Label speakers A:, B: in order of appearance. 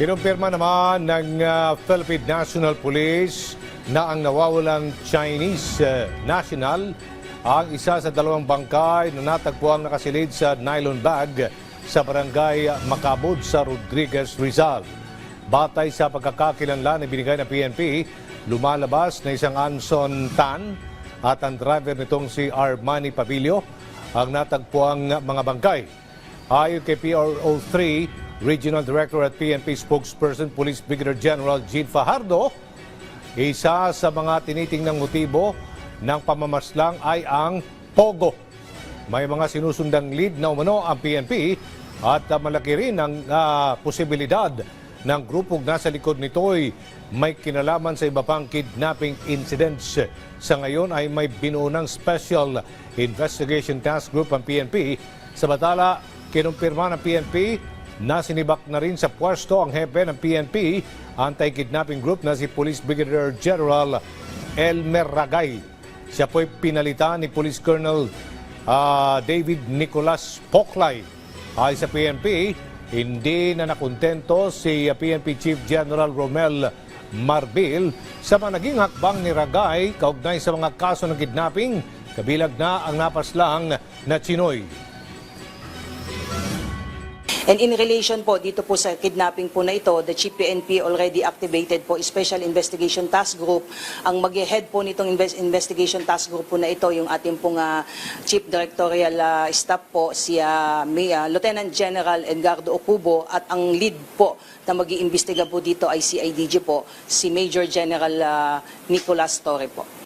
A: Kinumpirma naman ng Philippine National Police na ang nawawalang Chinese national ang isa sa dalawang bangkay na natagpuang nakasilid sa nylon bag sa barangay Macabud sa Rodriguez, Rizal. Batay sa pagkakakilanlan na binigay ng PNP, lumalabas na isang Anson Tan at ang driver nitong si Armani Pabilio ang natagpuang mga bangkay. Ayon kay PRO3, Regional Director at PNP Spokesperson Police Brigadier General Jean Fajardo, isa sa mga tinitingnang motibo ng pamamaslang ay ang Pogo. May mga sinusundang lead na umano ang PNP at malaki rin ang posibilidad ng grupong nasa likod nito'y may kinalaman sa iba pang kidnapping incidents. Sa ngayon ay may binuo ng Special Investigation Task Group ang PNP. Sa batala, kinumpirma ng PNP na sinibak na rin sa pwesto ang hepe ng PNP Anti-Kidnapping Group na si Police Brigadier General Elmer Ragay. Siya po'y pinalitan ni Police Colonel David Nicolas Poclay. Ay sa PNP, hindi na nakontento si PNP Chief General Romel Marbil sa mga naging hakbang ni Ragay kaugnay sa mga kaso ng kidnapping, kabilag na ang napaslang na Chinoy.
B: And in relation po dito po sa kidnapping po na ito, the Chief PNP already activated po Special Investigation Task Group. Ang mag-head po nitong Investigation Task Group po na ito, yung ating pong Chief Directorial Staff po, si Lieutenant General Edgardo Ocubo, at ang lead po na mag-iimbestiga po dito ay CIDG po, si Major General Nicolas Torre po.